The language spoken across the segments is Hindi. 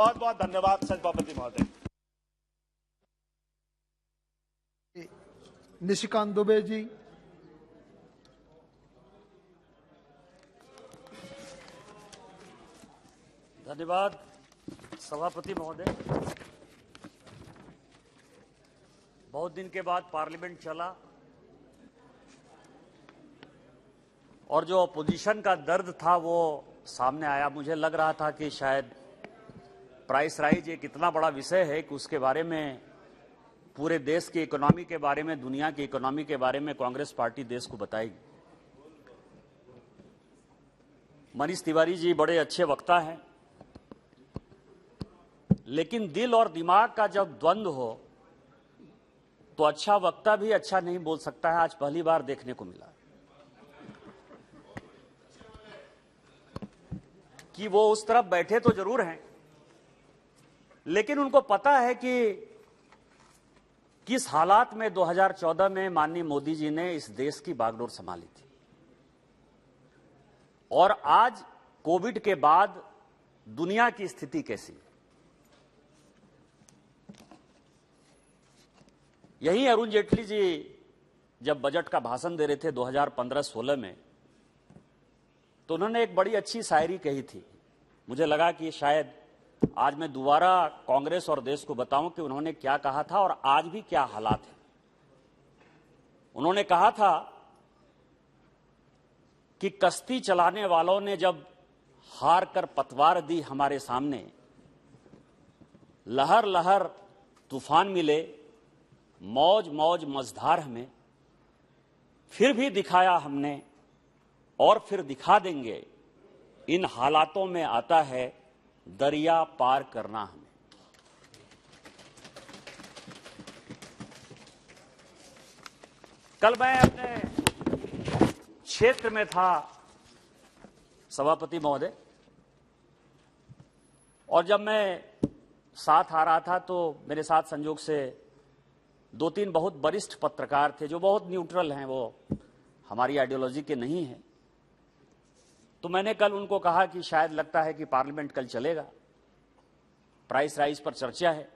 बहुत बहुत धन्यवाद सभापति महोदय। निशिकांत दुबे जी। धन्यवाद सभापति महोदय। बहुत दिन के बाद पार्लियामेंट चला और जो अपोजिशन का दर्द था वो सामने आया। मुझे लग रहा था कि शायद प्राइस राइज एक इतना बड़ा विषय है कि उसके बारे में, पूरे देश की इकोनॉमी के बारे में, दुनिया की इकोनॉमी के बारे में कांग्रेस पार्टी देश को बताएगी। मनीष तिवारी जी बड़े अच्छे वक्ता हैं, लेकिन दिल और दिमाग का जब द्वंद्व हो तो अच्छा वक्ता भी अच्छा नहीं बोल सकता है। आज पहली बार देखने को मिला कि वो उस तरफ बैठे तो जरूर हैं, लेकिन उनको पता है कि किस हालात में 2014 में माननीय मोदी जी ने इस देश की बागडोर संभाली थी, और आज कोविड के बाद दुनिया की स्थिति कैसी है। यही अरुण जेटली जी जब बजट का भाषण दे रहे थे 2015-16 में, तो उन्होंने एक बड़ी अच्छी शायरी कही थी। मुझे लगा कि शायद आज मैं दोबारा कांग्रेस और देश को बताऊं कि उन्होंने क्या कहा था और आज भी क्या हालात है। उन्होंने कहा था कि कश्ती चलाने वालों ने जब हार कर पतवार दी हमारे सामने, लहर लहर तूफान मिले, मौज मौज मझधार हमें, फिर भी दिखाया हमने और फिर दिखा देंगे। इन हालातों में आता है दरिया पार करना हमें। कल मैं अपने क्षेत्र में था सभापति महोदय, और जब मैं साथ आ रहा था तो मेरे साथ संयोग से 2-3 बहुत वरिष्ठ पत्रकार थे जो बहुत न्यूट्रल हैं, वो हमारी आइडियोलॉजी के नहीं हैं। तो मैंने कल उनको कहा कि शायद लगता है कि पार्लियामेंट कल चलेगा, प्राइस राइज पर चर्चा है।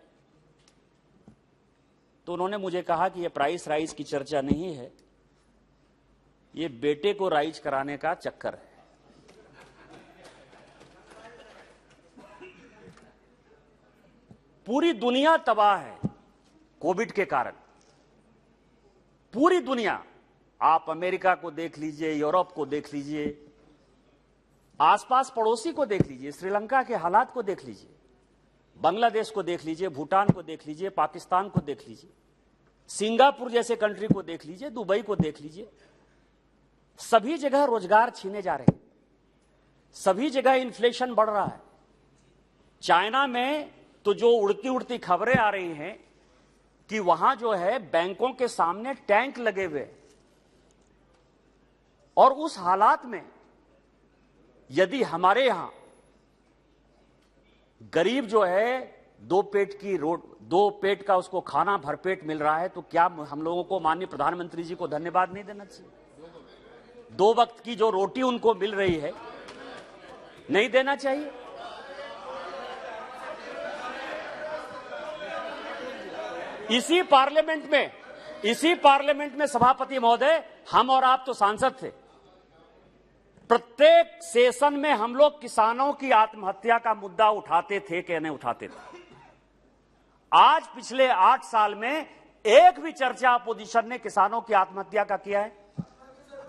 तो उन्होंने मुझे कहा कि ये प्राइस राइज की चर्चा नहीं है, ये बेटे को राइज कराने का चक्कर है। पूरी दुनिया तबाह है कोविड के कारण, पूरी दुनिया। आप अमेरिका को देख लीजिए, यूरोप को देख लीजिए, आसपास पड़ोसी को देख लीजिए, श्रीलंका के हालात को देख लीजिए, बांग्लादेश को देख लीजिए, भूटान को देख लीजिए, पाकिस्तान को देख लीजिए, सिंगापुर जैसे कंट्री को देख लीजिए, दुबई को देख लीजिए। सभी जगह रोजगार छीने जा रहे हैं, सभी जगह इन्फ्लेशन बढ़ रहा है। चाइना में तो जो उड़ती उड़ती खबरें आ रही हैं कि वहां जो है बैंकों के सामने टैंक लगे हुए, और उस हालात में यदि हमारे यहां गरीब जो है दो पेट का उसको खाना भरपेट मिल रहा है, तो क्या हम लोगों को माननीय प्रधानमंत्री जी को धन्यवाद नहीं देना चाहिए? 2 वक्त की जो रोटी उनको मिल रही है, नहीं देना चाहिए? इसी पार्लियामेंट में सभापति महोदय, हम और आप तो सांसद थे। प्रत्येक सेशन में हम लोग किसानों की आत्महत्या का मुद्दा उठाते थे कि नहीं उठाते थे? आज पिछले 8 साल में एक भी चर्चा अपोजिशन ने किसानों की आत्महत्या का किया है?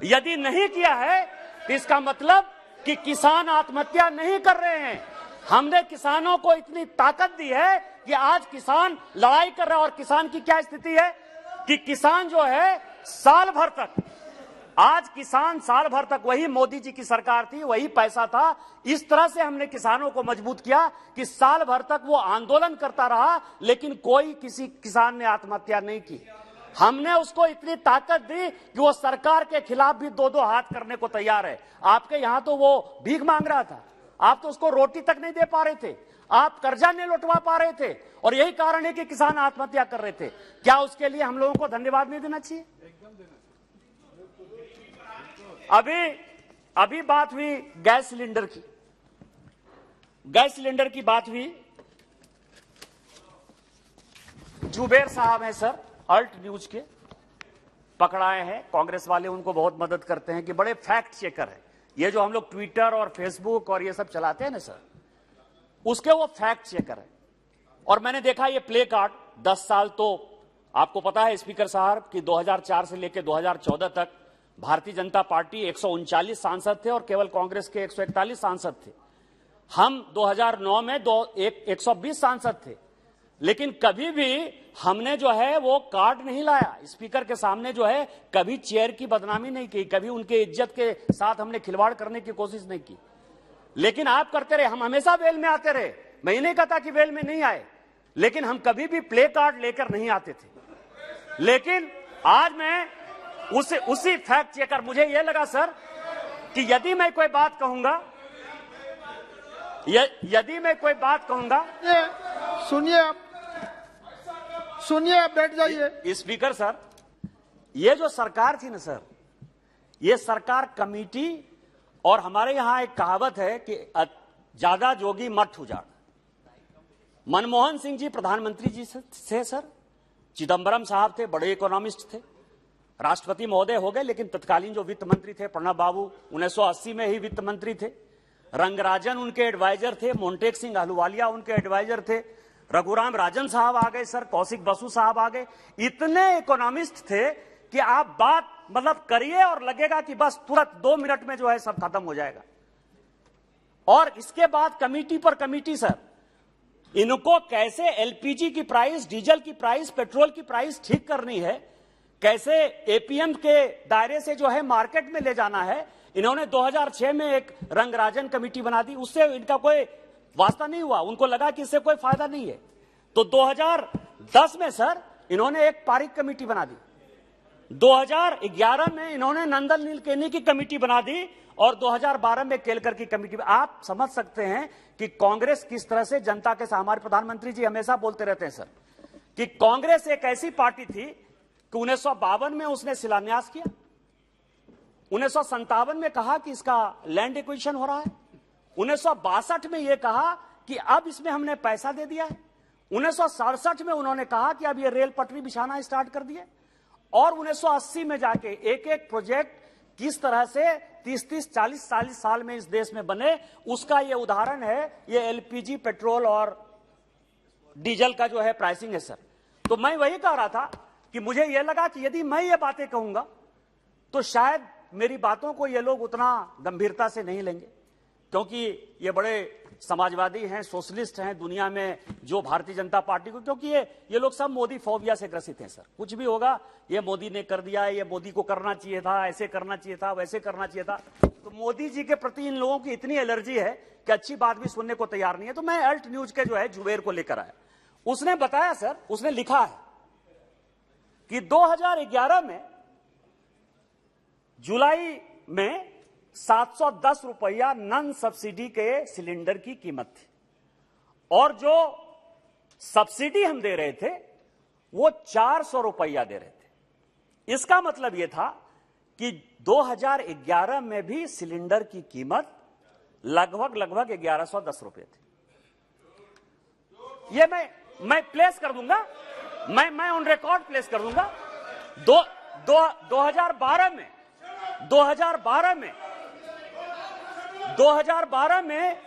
यदि नहीं किया है तो इसका मतलब कि किसान आत्महत्या नहीं कर रहे हैं। हमने किसानों को इतनी ताकत दी है कि आज किसान लड़ाई कर रहा है। और किसान की क्या स्थिति है कि किसान जो है साल भर तक, आज किसान साल भर तक, वही मोदी जी की सरकार थी, वही पैसा था, इस तरह से हमने किसानों को मजबूत किया कि साल भर तक वो आंदोलन करता रहा, लेकिन कोई किसी किसान ने आत्महत्या नहीं की। हमने उसको इतनी ताकत दी कि वो सरकार के खिलाफ भी 2-2 हाथ करने को तैयार है। आपके यहां तो वो भीख मांग रहा था, आप तो उसको रोटी तक नहीं दे पा रहे थे, आप कर्जा नहीं लौटवा पा रहे थे, और यही कारण है कि किसान आत्महत्या कर रहे थे। क्या उसके लिए हम लोगों को धन्यवाद नहीं देना चाहिए? अभी बात हुई गैस सिलेंडर की बात हुई। जुबेर साहब हैं सर, अल्ट न्यूज के, पकड़ाए हैं। कांग्रेस वाले उनको बहुत मदद करते हैं कि बड़े फैक्ट चेकर है। ये जो हम लोग ट्विटर और फेसबुक और ये सब चलाते हैं ना सर, उसके वो फैक्ट चेकर है। और मैंने देखा ये प्ले कार्ड 10 साल, तो आपको पता है स्पीकर साहब कि 2004 से लेकर 2014 तक भारतीय जनता पार्टी 139 सांसद थे और केवल कांग्रेस के 141 सांसद थे। हम 2009 में 120 सांसद थे, लेकिन कभी भी हमने जो है वो कार्ड नहीं लाया स्पीकर के सामने, जो है कभी चेयर की बदनामी नहीं की, कभी उनके इज्जत के साथ हमने खिलवाड़ करने की कोशिश नहीं की। लेकिन आप करते रहे, हम हमेशा वेल में आते रहे। मैं ये नहीं कहता कि वेल में नहीं आए, लेकिन हम कभी भी प्ले कार्ड लेकर नहीं आते थे। लेकिन आज मैं उसी फैक्ट चेकर, मुझे यह लगा सर कि यदि मैं कोई बात कहूंगा, यदि मैं कोई बात कहूंगा, सुनिए आप बैठ जाइए। स्पीकर सर, ये जो सरकार थी ना सर, ये सरकार कमेटी, और हमारे यहां एक कहावत है कि ज्यादा जोगी मत उजाड़। मनमोहन सिंह जी प्रधानमंत्री जी थे सर, चिदंबरम साहब थे, बड़े इकोनॉमिस्ट थे, राष्ट्रपति महोदय हो गए, लेकिन तत्कालीन जो वित्त मंत्री थे प्रणब बाबू 1980 में ही वित्त मंत्री थे। रंगराजन उनके एडवाइजर थे, मोन्टेक सिंह अहलुवालिया उनके एडवाइजर थे, रघुराम राजन साहब आ गए सर, कौशिक बसु साहब आ गए। इतने इकोनॉमिस्ट थे कि आप बात मतलब करिए और लगेगा कि बस तुरंत 2 मिनट में जो है सब खत्म हो जाएगा। और इसके बाद कमेटी पर कमेटी सर, इनको कैसे एलपीजी की प्राइस, डीजल की प्राइस, पेट्रोल की प्राइस ठीक करनी है, कैसे एपीएम के दायरे से जो है मार्केट में ले जाना है। इन्होंने 2006 में एक रंगराजन कमेटी बना दी, उससे इनका कोई वास्ता नहीं हुआ, उनको लगा कि इससे कोई फायदा नहीं है। तो 2010 में सर इन्होंने एक पारिक कमेटी बना दी, 2011 में इन्होंने नंदन नीलकेनी की कमेटी बना दी, और 2012 में केलकर की कमेटी। आप समझ सकते हैं कि कांग्रेस किस तरह से जनता के साथ, हमारे प्रधानमंत्री जी हमेशा बोलते रहते हैं सर कि कांग्रेस एक ऐसी पार्टी थी कि 1952 में उसने शिलान्यास किया, 1957 में कहा कि इसका लैंड एक्विजिशन हो रहा है, 1962 में यह कहा कि अब इसमें हमने पैसा दे दिया है, 1967 में उन्होंने कहा कि अब ये रेल पटरी बिछाना स्टार्ट कर दिए, और 1980 में जाके एक एक प्रोजेक्ट किस तरह से 30-30, 40-40 साल में इस देश में बने, उसका ये उदाहरण है ये एलपीजी, पेट्रोल और डीजल का जो है प्राइसिंग है सर। तो मैं वही कह रहा था कि मुझे यह लगा कि यदि मैं ये बातें कहूंगा तो शायद मेरी बातों को ये लोग उतना गंभीरता से नहीं लेंगे, क्योंकि ये बड़े समाजवादी हैं, सोशलिस्ट हैं दुनिया में जो भारतीय जनता पार्टी को, क्योंकि ये लोग सब मोदी फोबिया से ग्रसित हैं सर। कुछ भी होगा ये मोदी ने कर दिया, ये मोदी को करना चाहिए था, ऐसे करना चाहिए था, वैसे करना चाहिए था। तो मोदी जी के प्रति इन लोगों की इतनी एलर्जी है कि अच्छी बात भी सुनने को तैयार नहीं है। तो मैं अल्ट न्यूज के जो है जुबेर को लेकर आया, उसने बताया सर, उसने लिखा है कि 2011 में जुलाई में 710 रुपया नन सब्सिडी के सिलेंडर की कीमत थी, और जो सब्सिडी हम दे रहे थे वो 400 रुपया दे रहे थे। इसका मतलब यह था कि 2011 में भी सिलेंडर की कीमत लगभग 1110 रुपये थी। ये मैं प्लेस कर दूंगा, मैं ऑन रिकॉर्ड प्लेस कर दूंगा। 2012 में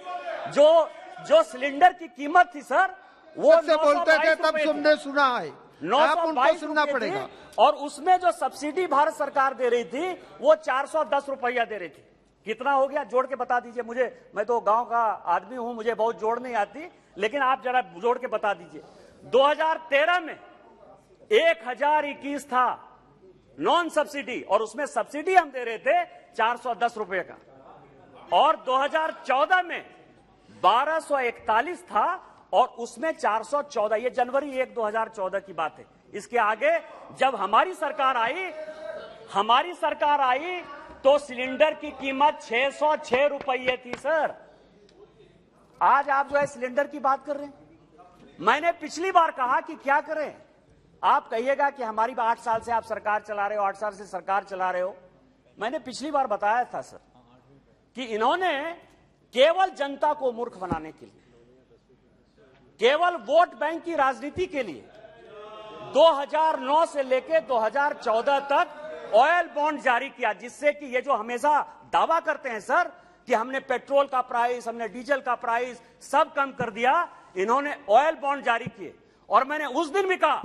जो सिलेंडर की कीमत थी सर, वो से बोलते थे तब तुमने सुना है, आप उनको सुनना पड़ेगा। और उसमें जो सब्सिडी भारत सरकार दे रही थी वो 410 रुपया दे रही थी। कितना हो गया जोड़ के बता दीजिए मुझे, मैं तो गांव का आदमी हूं, मुझे बहुत जोड़ नहीं आती, लेकिन आप जरा जोड़ के बता दीजिए। 2013 में 1021 था नॉन सब्सिडी, और उसमें सब्सिडी हम दे रहे थे 410 रुपए का, और 2014 में 1241 था और उसमें 414। ये जनवरी 1, 2014 की बात है। इसके आगे जब हमारी सरकार आई तो सिलेंडर की कीमत 606 रुपये थी सर। आज आप जो है सिलेंडर की बात कर रहे हैं। मैंने पिछली बार कहा कि क्या करें, आप कहिएगा कि हमारी 8 साल से आप सरकार चला रहे हो, 8 साल से सरकार चला रहे हो। मैंने पिछली बार बताया था सर कि इन्होंने केवल जनता को मूर्ख बनाने के लिए, केवल वोट बैंक की राजनीति के लिए 2009 से लेके 2014 तक ऑयल बॉन्ड जारी किया, जिससे कि ये जो हमेशा दावा करते हैं सर कि हमने पेट्रोल का प्राइस, हमने डीजल का प्राइस सब कम कर दिया, इन्होंने ऑयल बॉन्ड जारी किए। और मैंने उस दिन भी कहा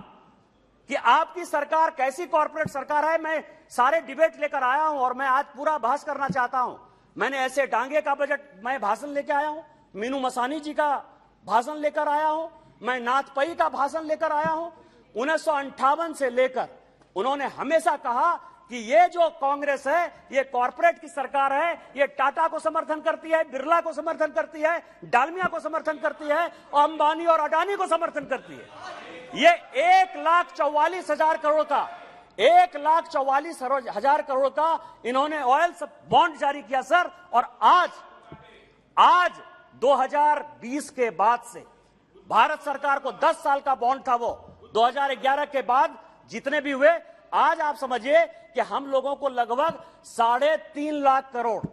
कि आपकी सरकार कैसी कॉर्पोरेट सरकार है। मैं सारे डिबेट लेकर आया हूं और मैं आज पूरा बहस करना चाहता हूं। मैंने ऐसे डांगे का बजट मैं भाषण लेकर आया हूं, मीनू मसानी जी का भाषण लेकर आया हूं, मैं नाथ पई का भाषण लेकर आया हूं। 1958 से लेकर उन्होंने हमेशा कहा कि ये जो कांग्रेस है ये कॉर्पोरेट की सरकार है, ये टाटा को समर्थन करती है, बिरला को समर्थन करती है, डालमिया को समर्थन करती है, और अंबानी और अडानी को समर्थन करती है। ये 1,44,000 करोड़ का 1,44,000 करोड़ का इन्होंने ऑयल बॉन्ड जारी किया सर। और आज 2020 के बाद से भारत सरकार को 10 साल का बॉन्ड था, वो 2011 के बाद जितने भी हुए, आज आप समझिए कि हम लोगों को लगभग 3.5 लाख करोड़,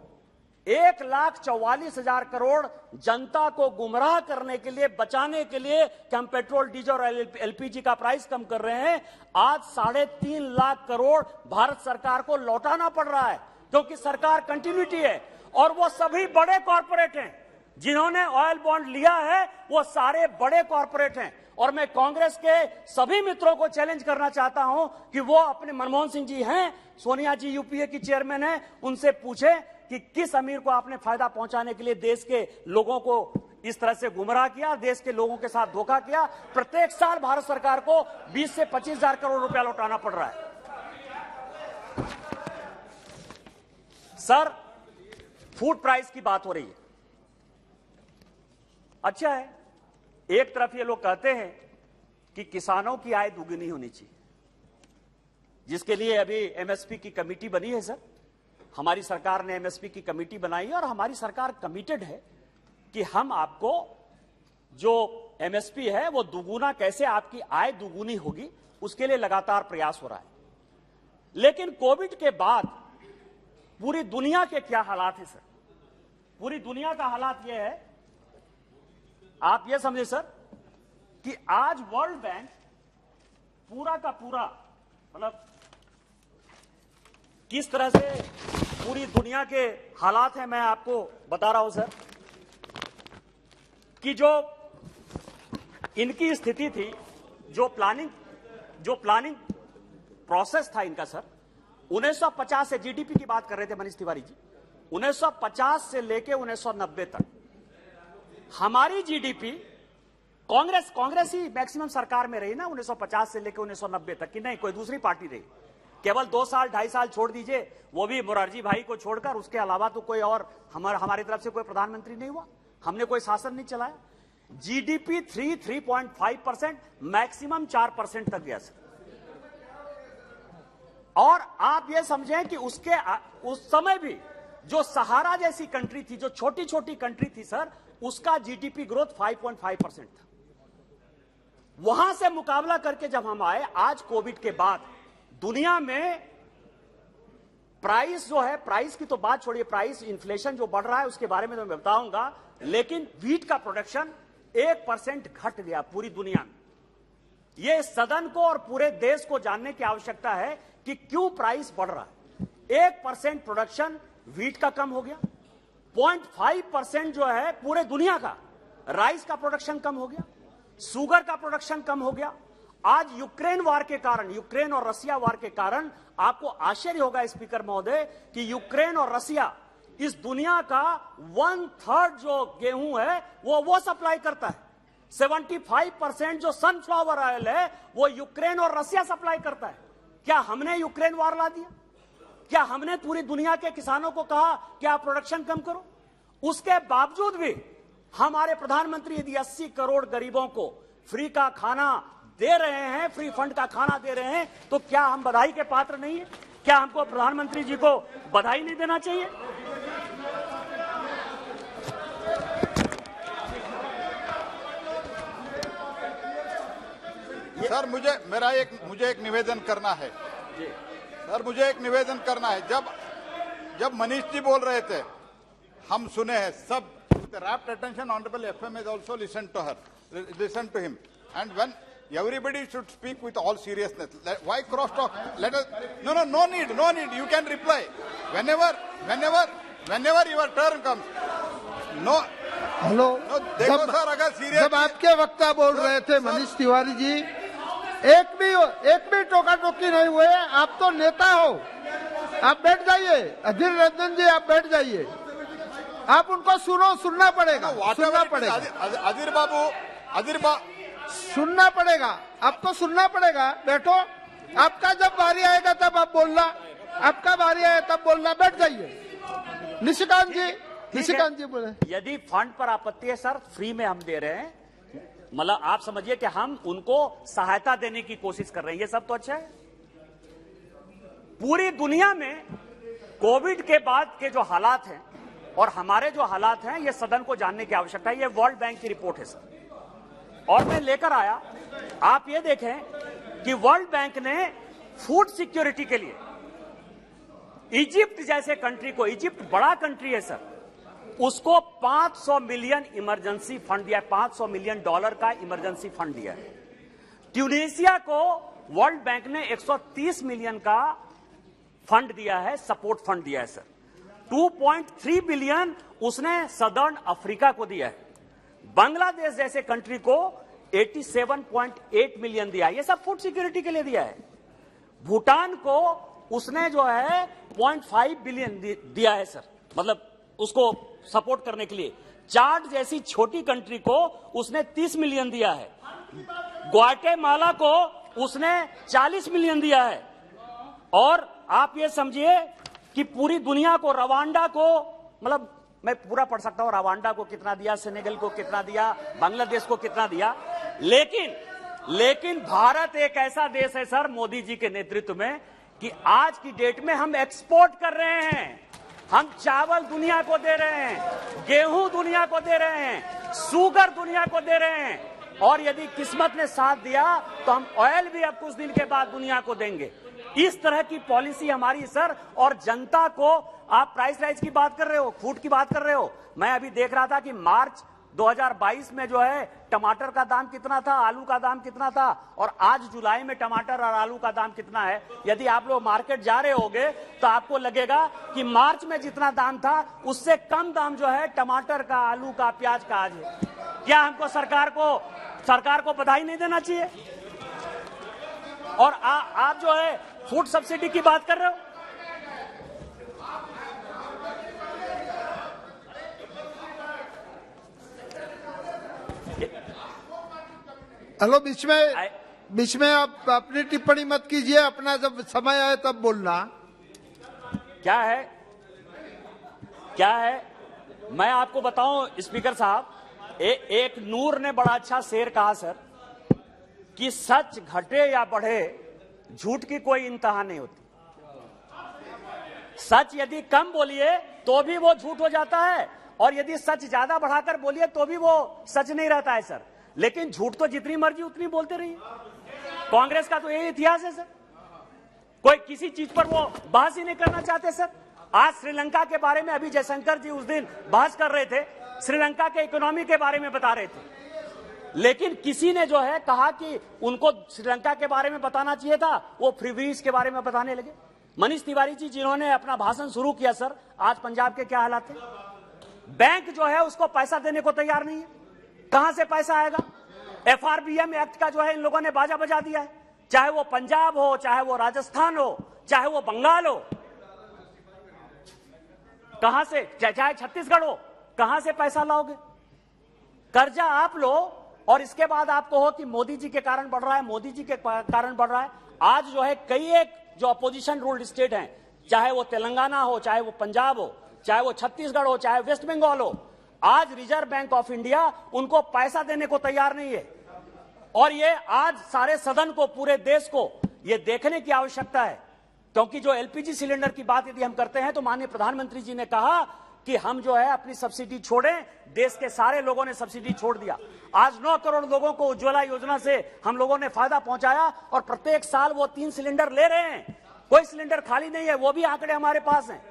1,44,000 करोड़ जनता को गुमराह करने के लिए, बचाने के लिए कि हम पेट्रोल, डीजल और एलपीजी का प्राइस कम कर रहे हैं, आज 3.5 लाख करोड़ भारत सरकार को लौटाना पड़ रहा है, क्योंकि सरकार कंटिन्यूटी है। और वो सभी बड़े कॉर्पोरेट हैं जिन्होंने ऑयल बॉन्ड लिया है, वो सारे बड़े कॉर्पोरेट हैं। और मैं कांग्रेस के सभी मित्रों को चैलेंज करना चाहता हूं कि वो अपने, मनमोहन सिंह जी हैं, सोनिया जी यूपीए की चेयरमैन है, उनसे पूछे कि किस अमीर को आपने फायदा पहुंचाने के लिए देश के लोगों को इस तरह से गुमराह किया, देश के लोगों के साथ धोखा किया। प्रत्येक साल भारत सरकार को 20 से 25,000 करोड़ रुपया लौटाना पड़ रहा है। सर, फूड प्राइस की बात हो रही है। अच्छा है, एक तरफ ये लोग कहते हैं कि किसानों की आय दुगनी होनी चाहिए, जिसके लिए अभी एमएसपी की कमेटी बनी है सर। हमारी सरकार ने एमएसपी की कमेटी बनाई है और हमारी सरकार कमिटेड है कि हम आपको जो एमएसपी है वो दुगुना, कैसे आपकी आय दुगुनी होगी, उसके लिए लगातार प्रयास हो रहा है। लेकिन कोविड के बाद पूरी दुनिया के क्या हालात है सर? पूरी दुनिया का हालात यह है, आप ये समझे सर, कि आज वर्ल्ड बैंक पूरा का पूरा, मतलब किस तरह से पूरी दुनिया के हालात हैं, मैं आपको बता रहा हूं सर, कि जो इनकी स्थिति थी, जो प्लानिंग प्रोसेस था इनका सर, 1950 से, जीडीपी की बात कर रहे थे मनीष तिवारी जी, 1950 से लेके 1990 तक हमारी जीडीपी, कांग्रेस ही मैक्सिमम सरकार में रही ना 1950 से लेकर 1990 तक, कि नहीं कोई दूसरी पार्टी रही। केवल 2 साल 2.5 साल छोड़ ददीजिए, वो भी मोरारजी भाई को छोड़कर, उसके अलावा तो कोई और हमारी तरफ से कोई प्रधानमंत्री नहीं हुआ, हमने कोई शासन नहीं चलाया। जीडीपी 3.5%, मैक्सिमम 4% तक गया सर। और आप ये समझें कि उस समय भी जो सहारा जैसी कंट्री थी, जो छोटी छोटी कंट्री थी सर, उसका जीडीपी ग्रोथ 5.5% था। वहां से मुकाबला करके जब हम आए, आज कोविड के बाद दुनिया में प्राइस जो है, प्राइस की तो बात छोड़िए, प्राइस इन्फ्लेशन जो बढ़ रहा है उसके बारे में तो मैं बताऊंगा, लेकिन व्हीट का प्रोडक्शन 1% घट गया पूरी दुनिया में। यह सदन को और पूरे देश को जानने की आवश्यकता है कि क्यों प्राइस बढ़ रहा है। 1% प्रोडक्शन व्हीट का कम हो गया, 0.5% जो है पूरे दुनिया का राइस का प्रोडक्शन कम हो गया, शुगर का प्रोडक्शन कम हो गया। आज यूक्रेन वार के कारण, यूक्रेन और रसिया वार के कारण, आपको आश्चर्य होगा स्पीकर महोदय कि यूक्रेन और रसिया इस दुनिया का 1/3 जो गेहूं है वो सप्लाई करता है। 75% जो सनफ्लावर ऑयल है वो यूक्रेन और रसिया सप्लाई करता है। क्या हमने यूक्रेन वार ला दिया? क्या हमने पूरी दुनिया के किसानों को कहा कि आप प्रोडक्शन कम करो? उसके बावजूद भी हमारे प्रधानमंत्री यदि 80 करोड़ गरीबों को फ्री का खाना दे रहे हैं, फ्री फंड का खाना दे रहे हैं, तो क्या हम बधाई के पात्र नहीं है? क्या हमको प्रधानमंत्री जी को बधाई नहीं देना चाहिए? सर, मुझे एक निवेदन करना है सर, मुझे एक निवेदन करना है। जब मनीष जी बोल रहे थे, हम सुने हैं सब, rapt attention, honorable FM has also listened to him, and everybody should speak with all seriousness. Why cross talk? Let us. No need. You can reply whenever your turn comes. No. Hello, No, देखो सर, अगर सीरियस जब आपके वक्ता बोल रहे थे मनीष तिवारी जी, एक भी टोका टोकी नहीं हुए। आप तो नेता हो, आप बैठ जाइए। अधीर रंजन जी, आप बैठ जाइए। आप उनको सुनना पड़ेगा, सुनना पड़ेगा। सुनना पड़ेगा, आपको सुनना पड़ेगा। बैठो, आपका जब बारी आएगा तब आप बोलना, आपका बारी आए तब बोलना। बैठ जाइए। निशिकांत जी बोले। यदि फंड पर आपत्ति है सर, फ्री में हम दे रहे हैं, मतलब आप समझिए कि हम उनको सहायता देने की कोशिश कर रहे हैं, ये सब तो अच्छा है। पूरी दुनिया में कोविड के बाद के जो हालात हैं और हमारे जो हालात हैं, ये सदन को जानने की आवश्यकता है। ये वर्ल्ड बैंक की रिपोर्ट है सर, और मैं लेकर आया। आप ये देखें कि वर्ल्ड बैंक ने फूड सिक्योरिटी के लिए इजिप्ट जैसे कंट्री को, इजिप्ट बड़ा कंट्री है सर, उसको 500 मिलियन इमरजेंसी फंड दिया है। $500 मिलियन का इमरजेंसी फंड दिया है। ट्यूनीशिया को वर्ल्ड बैंक ने 130 मिलियन का फंड दिया है, सपोर्ट फंड दिया है सर। 2.3 बिलियन उसने सदर्न अफ्रीका को दिया है। बांग्लादेश जैसे कंट्री को 87.8 मिलियन दिया है। ये सब फूड सिक्योरिटी के लिए दिया है। भूटान को उसने जो है 0.5 बिलियन दिया है सर, मतलब उसको सपोर्ट करने के लिए। चाड जैसी छोटी कंट्री को उसने 30 मिलियन दिया है। ग्वाटेमाला को उसने 40 मिलियन दिया है। और आप ये समझिए कि पूरी दुनिया को, रवांडा को, मतलब मैं पूरा पढ़ सकता हूं, रवांडा को कितना दिया, सेनेगल को कितना दिया, बांग्लादेश को कितना दिया। लेकिन भारत एक ऐसा देश है सर, मोदी जी के नेतृत्व में, कि आज की डेट में हम एक्सपोर्ट कर रहे हैं। हम चावल दुनिया को दे रहे हैं, गेहूं दुनिया को दे रहे हैं, शुगर दुनिया को दे रहे हैं, और यदि किस्मत ने साथ दिया तो हम ऑयल भी अब कुछ दिन के बाद दुनिया को देंगे। इस तरह की पॉलिसी हमारी सर। और जनता को, आप प्राइस राइज की बात कर रहे हो, फूड की बात कर रहे हो। मैं अभी देख रहा था कि मार्च 2022 में जो है टमाटर का दाम कितना था, आलू का दाम कितना था, और आज जुलाई में टमाटर और आलू का दाम कितना है। यदि आप लोग मार्केट जा रहे होंगे तो आपको लगेगा कि मार्च में जितना दाम था उससे कम दाम जो है टमाटर का, आलू का, प्याज का आज है। क्या हमको सरकार को बधाई नहीं देना चाहिए? और आप जो है फूड सब्सिडी की बात कर रहे हो। हेलो, बीच में आप अपनी टिप्पणी मत कीजिए। अपना जब समय आए तब बोलना। क्या है मैं आपको बताऊं स्पीकर साहब, एक नूर ने बड़ा अच्छा शेर कहा सर, कि सच घटे या बढ़े झूठ की कोई इंतहा नहीं होती। सच यदि कम बोलिए तो भी वो झूठ हो जाता है, और यदि सच ज्यादा बढ़ाकर बोलिए तो भी वो सच नहीं रहता है सर। लेकिन झूठ तो जितनी मर्जी उतनी बोलते रहिए। कांग्रेस का तो यही इतिहास है सर, कोई किसी चीज पर वो बहस ही नहीं करना चाहते सर। आज श्रीलंका के बारे में अभी जयशंकर जी उस दिन बहस कर रहे थे, श्रीलंका के इकोनॉमी के बारे में बता रहे थे, लेकिन किसी ने जो है कहा कि उनको श्रीलंका के बारे में बताना चाहिए था, वो फ्रीबीज के बारे में बताने लगे। मनीष तिवारी जी जिन्होंने अपना भाषण शुरू किया सर, आज पंजाब के क्या हालात थे। बैंक जो है उसको पैसा देने को तैयार नहीं है, कहां से पैसा आएगा। FRBM एक्ट का जो है इन लोगों ने बाजा बजा दिया है, चाहे वो पंजाब हो, चाहे वो राजस्थान हो, चाहे वो बंगाल हो, कहां से, चाहे छत्तीसगढ़ हो, कहां से पैसा लाओगे। कर्जा आप लो और इसके बाद आपको हो कि मोदी जी के कारण बढ़ रहा है, मोदी जी के कारण बढ़ रहा है। आज जो है कई एक जो अपोजिशन रूल्ड स्टेट हैं, चाहे वो तेलंगाना हो, चाहे वो पंजाब हो, चाहे वो छत्तीसगढ़ हो, चाहे वेस्ट बंगाल हो, आज रिजर्व बैंक ऑफ इंडिया उनको पैसा देने को तैयार नहीं है। और ये आज सारे सदन को, पूरे देश को ये देखने की आवश्यकता है, क्योंकि जो LPG सिलेंडर की बात यदि हम करते हैं तो माननीय प्रधानमंत्री जी ने कहा कि हम जो है अपनी सब्सिडी छोड़ें। देश के सारे लोगों ने सब्सिडी छोड़ दिया। आज 9 करोड़ लोगों को उज्ज्वला योजना से हम लोगों ने फायदा पहुंचाया, और प्रत्येक साल वो 3 सिलेंडर ले रहे हैं, कोई सिलेंडर खाली नहीं है, वो भी आंकड़े हमारे पास हैं।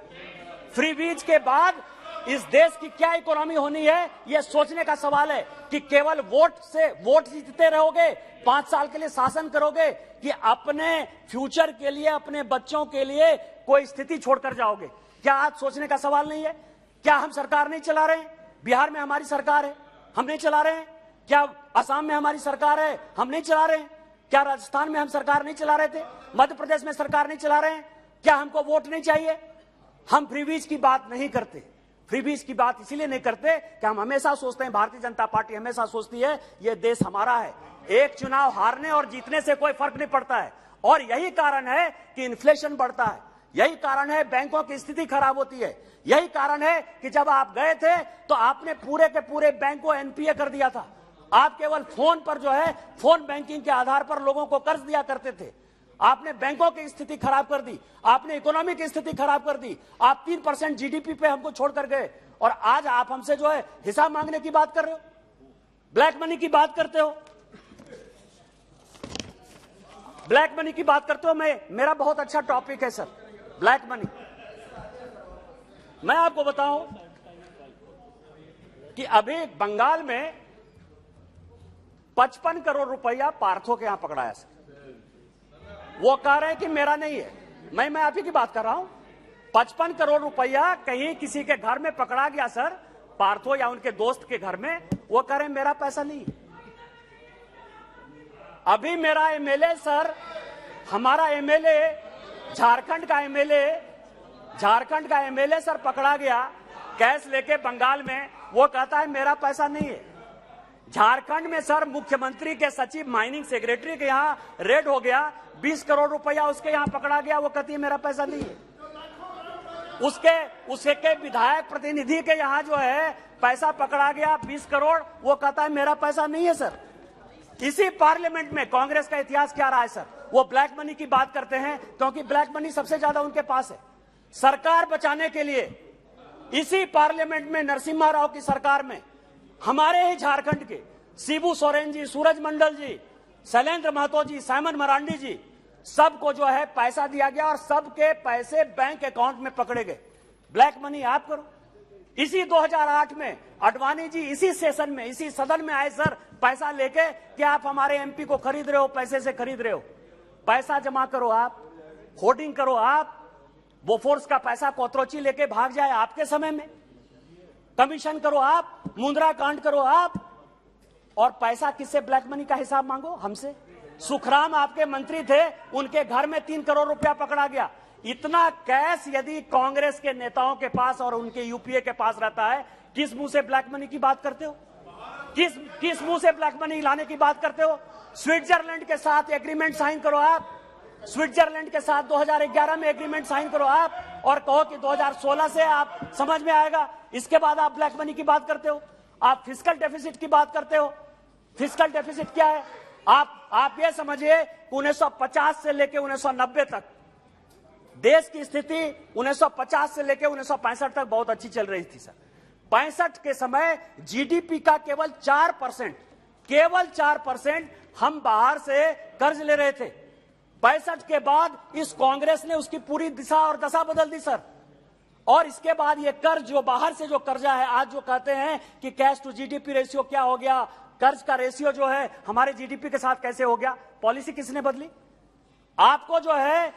फ्री बीज के बाद इस देश की क्या इकोनॉमी होनी है, यह सोचने का सवाल है कि केवल वोट जीतते रहोगे, 5 साल के लिए शासन करोगे, कि अपने फ्यूचर के लिए, अपने बच्चों के लिए कोई स्थिति छोड़कर जाओगे? क्या आज सोचने का सवाल नहीं है? क्या हम सरकार नहीं चला रहे हैं? बिहार में हमारी सरकार है, हम नहीं चला रहे हैं? क्या असम में हमारी सरकार है, हम नहीं चला रहे हैं? क्या राजस्थान में हम सरकार नहीं चला रहे थे? मध्य प्रदेश में सरकार नहीं चला रहे हैं? क्या हमको वोट नहीं चाहिए? हम फ्रीबीज की बात नहीं करते। फ्रीबीज की बात इसलिए नहीं करते कि हम हमेशा सोचते हैं, भारतीय जनता पार्टी हमेशा सोचती है यह देश हमारा है, एक चुनाव हारने और जीतने से कोई फर्क नहीं पड़ता है। और यही कारण है कि इन्फ्लेशन बढ़ता है, यही कारण है बैंकों की स्थिति खराब होती है, यही कारण है कि जब आप गए थे तो आपने पूरे के पूरे बैंक को एनपीए कर दिया था। आप केवल फोन पर जो है, फोन बैंकिंग के आधार पर लोगों को कर्ज दिया करते थे। आपने बैंकों की स्थिति खराब कर दी, आपने इकोनॉमी की स्थिति खराब कर दी। आप 3% जीडीपी पे हमको छोड़कर गए और आज आप हमसे जो है हिसाब मांगने की बात कर रहे हो, ब्लैक मनी की बात करते हो, ब्लैक मनी की बात करते हो। मेरा बहुत अच्छा टॉपिक है सर, ब्लैक मनी। मैं आपको बताऊं कि अभी बंगाल में 55 करोड़ रुपया पार्थो के यहां पकड़ाया सर। वो कह रहे हैं कि मेरा नहीं है, मैं आप ही की बात कर रहा हूं। 55 करोड़ रुपया कहीं किसी के घर में पकड़ा गया सर, पार्थो या उनके दोस्त के घर में। वो कह रहे हैं मेरा पैसा नहीं है। अभी मेरा एमएलए सर, हमारा एमएलए, झारखंड का एमएलए सर पकड़ा गया कैश लेके बंगाल में। वो कहता है मेरा पैसा नहीं है। झारखंड में सर मुख्यमंत्री के सचिव, माइनिंग सेक्रेटरी के यहां रेड हो गया, 20 करोड़ रुपया उसके यहां पकड़ा गया। वो कहती है मेरा पैसा नहीं है। उसके विधायक प्रतिनिधि के यहां जो है पैसा पकड़ा गया 20 करोड़, वो कहता है मेरा पैसा नहीं है सर। इसी पार्लियामेंट में कांग्रेस का इतिहास क्या रहा है सर? वो ब्लैक मनी की बात करते हैं क्योंकि ब्लैक मनी सबसे ज्यादा उनके पास है। सरकार बचाने के लिए इसी पार्लियामेंट में, नरसिम्हा राव की सरकार में, हमारे ही झारखंड के शिबू सोरेन जी, सूरज मंडल जी, शैलेंद्र महतो जी, साइमन मरांडी जी, सबको जो है पैसा दिया गया और सबके पैसे बैंक अकाउंट में पकड़े गए। ब्लैक मनी आप करो। इसी 2008 में अडवाणी जी इसी सेशन में, इसी सदन में आए सर पैसा लेके कि आप हमारे एमपी को खरीद रहे हो, पैसे से खरीद रहे हो। पैसा जमा करो आप, होर्डिंग करो आप। बोफोर्स का पैसा कोतरोची लेके भाग जाए आपके समय में, कमीशन करो आप, मुंद्रा कांड करो आप, और पैसा किससे? ब्लैक मनी का हिसाब मांगो हमसे। सुखराम आपके मंत्री थे, उनके घर में 3 करोड़ रुपया पकड़ा गया। इतना कैश यदि कांग्रेस के नेताओं के पास और उनके यूपीए के पास रहता है, किस मुंह से ब्लैक मनी की बात करते हो? किस मुंह से ब्लैक मनी लाने की बात करते हो? स्विट्जरलैंड के साथ एग्रीमेंट साइन करो आप, स्विट्जरलैंड के साथ 2011 में एग्रीमेंट साइन करो आप, और कहो कि 2016 से आप समझ में आएगा। इसके बाद आप ब्लैक मनी की बात करते हो। आप फिस्कल डेफिसिट की बात करते हो। फिस्कल डेफिसिट क्या है? आप ये समझिए 1950 से लेकर 1990 तक देश की स्थिति 1950 से लेकर 1965 तक बहुत अच्छी चल रही थी सर। 65 के समय जीडीपी का केवल 4% हम बाहर से कर्ज ले रहे थे। 65 के बाद इस कांग्रेस ने उसकी पूरी दिशा और दशा बदल दी सर। और इसके बाद ये कर्ज, जो बाहर से जो कर्जा है, आज जो कहते हैं कि कैश टू जीडीपी रेशियो क्या हो गया, कर्ज का रेशियो जो है हमारे जीडीपी के साथ कैसे हो गया? पॉलिसी किसने बदली? आपको जो है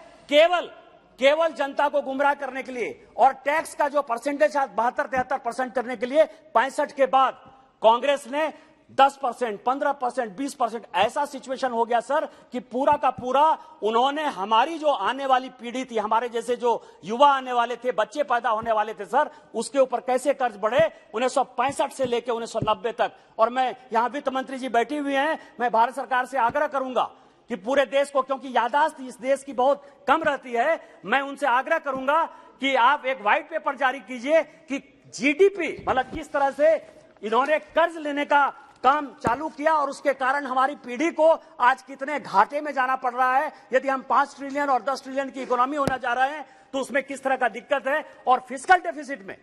केवल जनता को गुमराह करने के लिए और टैक्स का जो परसेंटेज 72-73% करने के लिए 65 के बाद कांग्रेस ने 10%, 15%, 20% ऐसा सिचुएशन हो गया सर कि पूरा का पूरा उन्होंने हमारी जो आने वाली पीढ़ी थी, हमारे जैसे जो युवा आने वाले थे, बच्चे पैदा होने वाले थे सर, उसके ऊपर कैसे कर्ज बढ़े 1965 से लेकर 1990 तक। और मैं यहां वित्त मंत्री जी बैठी हुई हैं, मैं भारत सरकार से आग्रह करूंगा कि पूरे देश को, क्योंकि याददाश्त इस देश की बहुत कम रहती है, मैं उनसे आग्रह करूंगा कि आप एक व्हाइट पेपर जारी कीजिए कि जीडीपी मतलब किस तरह से इन्होंने कर्ज लेने का काम चालू किया और उसके कारण हमारी पीढ़ी को आज कितने घाटे में जाना पड़ रहा है। यदि हम 5 ट्रिलियन और 10 ट्रिलियन की इकोनॉमी होना जा रहे हैं तो उसमें किस तरह का दिक्कत है, और फिस्कल डेफिसिट में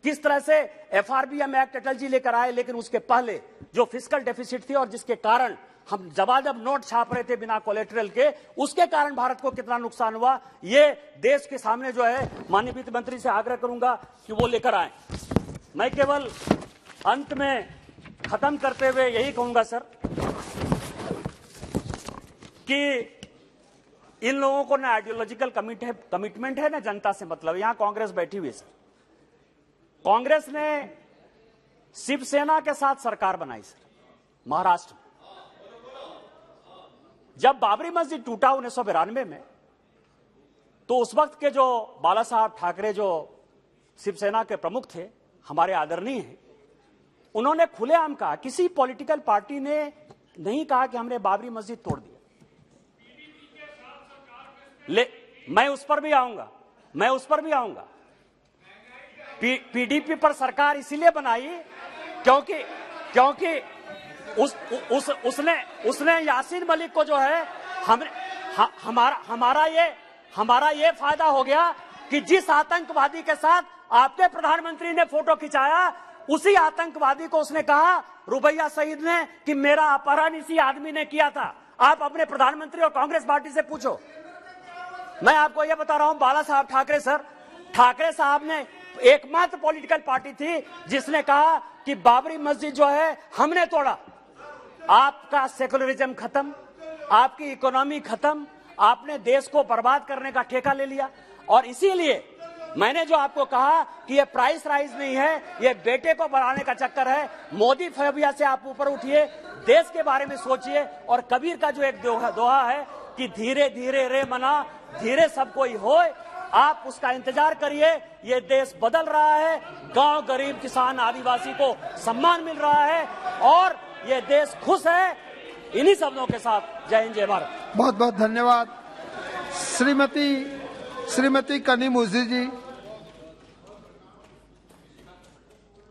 किस तरह से एफआरबीएम एक्ट अटल जी लेकर आए, लेकिन उसके पहले जो फिस्कल डेफिसिट थी और जिसके कारण हम जब नोट छाप रहे थे बिना कोलेटरल के, उसके कारण भारत को कितना नुकसान हुआ, ये देश के सामने जो है माननीय वित्त मंत्री से आग्रह करूंगा कि वो लेकर आए। मैं केवल अंत में खत्म करते हुए यही कहूंगा सर कि इन लोगों को ना आइडियोलॉजिकल कमिटमेंट है ना जनता से मतलब। यहां कांग्रेस बैठी हुई है सर। कांग्रेस ने शिवसेना के साथ सरकार बनाई सर महाराष्ट्र में। जब बाबरी मस्जिद टूटा 1992 में, तो उस वक्त के जो बाला साहब ठाकरे जो शिवसेना के प्रमुख थे, हमारे आदरणीय हैं, उन्होंने खुलेआम कहा, किसी पॉलिटिकल पार्टी ने नहीं कहा कि हमने बाबरी मस्जिद तोड़ दिया। मैं उस पर भी आऊंगा। पीडीपी पर सरकार इसीलिए बनाई क्योंकि उसने यासीन मलिक को जो है हमारा ये फायदा हो गया कि जिस आतंकवादी के साथ आपके प्रधानमंत्री ने फोटो खिंचाया, उसी आतंकवादी को उसने कहा, रुबैया सईद ने, कि मेरा अपहरण इसी आदमी ने किया था। आप अपने प्रधानमंत्री और कांग्रेस पार्टी से पूछो। मैं आपको यह बता रहा हूं, बाला साहब ठाकरे साहब ने एकमात्र पॉलिटिकल पार्टी थी जिसने कहा कि बाबरी मस्जिद जो है हमने तोड़ा। आपका सेकुलरिज्म खत्म, आपकी इकोनॉमी खत्म, आपने देश को बर्बाद करने का ठेका ले लिया। और इसीलिए मैंने जो आपको कहा कि ये प्राइस राइज नहीं है, ये बेटे को बढ़ाने का चक्कर है। मोदी फोबिया से आप ऊपर उठिए, देश के बारे में सोचिए। और कबीर का जो एक दोहा है कि धीरे धीरे रे मना, धीरे सब कोई होए, आप उसका इंतजार करिए। ये देश बदल रहा है, गांव, गरीब, किसान, आदिवासी को सम्मान मिल रहा है और ये देश खुश है। इन्हीं शब्दों के साथ जय हिंद, जय भारत। बहुत बहुत धन्यवाद। श्रीमती कनी मुजी जी।